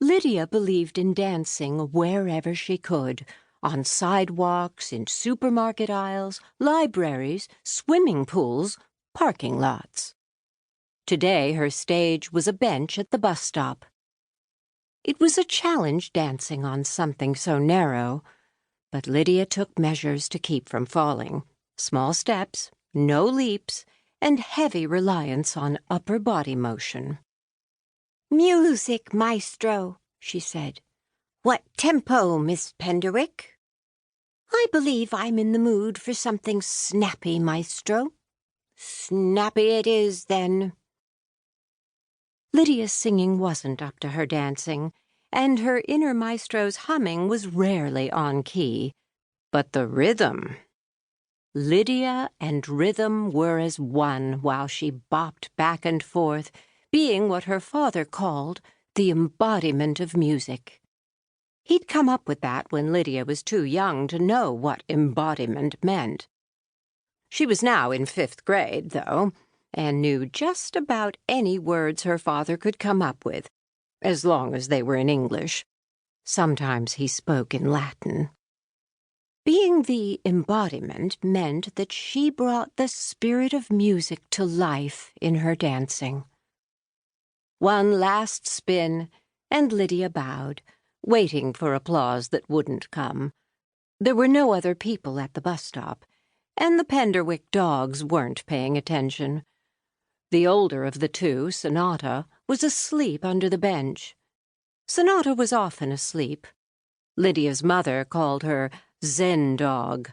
Lydia believed in dancing wherever she could, on sidewalks, in supermarket aisles, libraries, swimming pools, parking lots. Today her stage was a bench at the bus stop. It was a challenge dancing on something so narrow, but Lydia took measures to keep from falling. Small steps, no leaps, and heavy reliance on upper body motion. "Music, maestro," she said. "What tempo, Miss Penderwick?" "I believe I'm in the mood for something snappy, maestro." "Snappy it is, then." Lydia's singing wasn't up to her dancing, and her inner maestro's humming was rarely on key. But the rhythm... Lydia and rhythm were as one while she bopped back and forth, being what her father called the embodiment of music. He'd come up with that when Lydia was too young to know what embodiment meant. She was now in 5th grade, though, and knew just about any words her father could come up with, as long as they were in English. Sometimes he spoke in Latin. Being the embodiment meant that she brought the spirit of music to life in her dancing. One last spin, and Lydia bowed, waiting for applause that wouldn't come. There were no other people at the bus stop, and the Penderwick dogs weren't paying attention. The older of the two, Sonata, was asleep under the bench. Sonata was often asleep. Lydia's mother called her Zen Dog.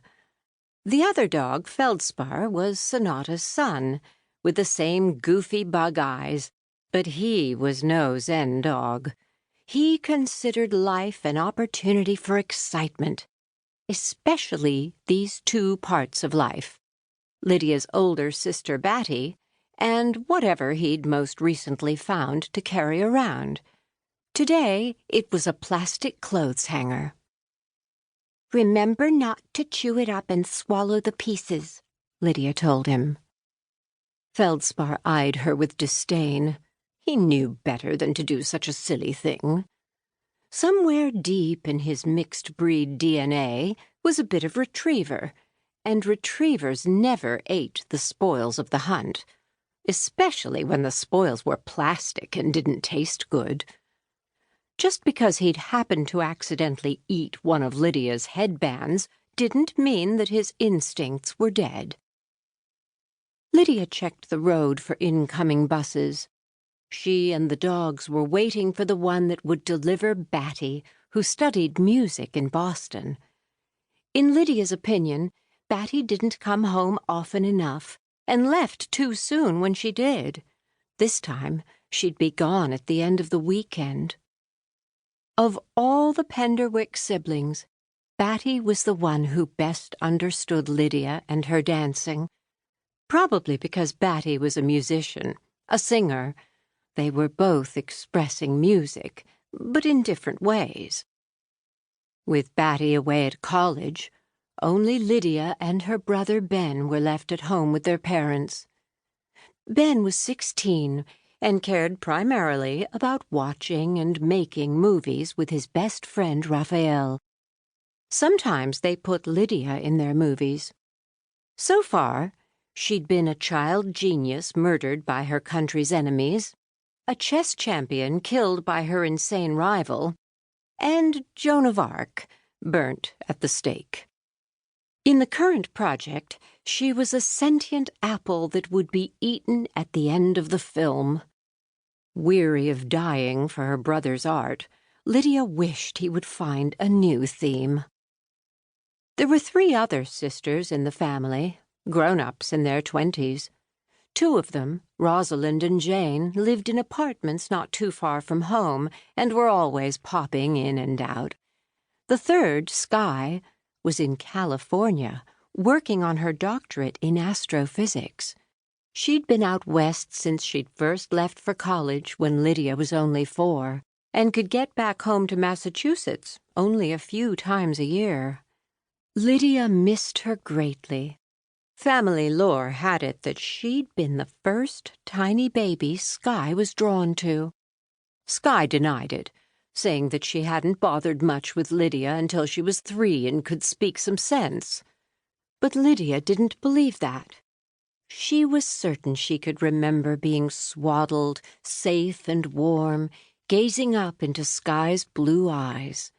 The other dog, Feldspar, was Sonata's son, with the same goofy bug eyes, but he was no Zen Dog. He considered life an opportunity for excitement, especially these two parts of life, Lydia's older sister Batty, and whatever he'd most recently found to carry around. Today, it was a plastic clothes hanger. "Remember not to chew it up and swallow the pieces," Lydia told him. Feldspar eyed her with disdain. He knew better than to do such a silly thing. Somewhere deep in his mixed-breed DNA was a bit of retriever, and retrievers never ate the spoils of the hunt, especially when the spoils were plastic and didn't taste good. Just because he'd happened to accidentally eat one of Lydia's headbands didn't mean that his instincts were dead. Lydia checked the road for incoming buses. She and the dogs were waiting for the one that would deliver Batty, who studied music in Boston. In Lydia's opinion, Batty didn't come home often enough, and left too soon when she did. This time, she'd be gone at the end of the weekend. Of all the Penderwick siblings, Batty was the one who best understood Lydia and her dancing. Probably because Batty was a musician, a singer. They were both expressing music, but in different ways. With Batty away at college, only Lydia and her brother Ben were left at home with their parents. Ben was 16 and cared primarily about watching and making movies with his best friend Raphael. Sometimes they put Lydia in their movies. So far, she'd been a child genius murdered by her country's enemies, a chess champion killed by her insane rival, and Joan of Arc burnt at the stake. In the current project, she was a sentient apple that would be eaten at the end of the film. Weary of dying for her brother's art, Lydia wished he would find a new theme. There were 3 other sisters in the family, grown-ups in their 20s. 2 of them, Rosalind and Jane, lived in apartments not too far from home and were always popping in and out. The third, Skye, was in California, working on her doctorate in astrophysics. She'd been out west since she'd first left for college when Lydia was only 4, and could get back home to Massachusetts only a few times a year. Lydia missed her greatly. Family lore had it that she'd been the first tiny baby Skye was drawn to. Skye denied it, saying that she hadn't bothered much with Lydia until she was 3 and could speak some sense. But Lydia didn't believe that. She was certain she could remember being swaddled, safe and warm, gazing up into Sky's blue eyes.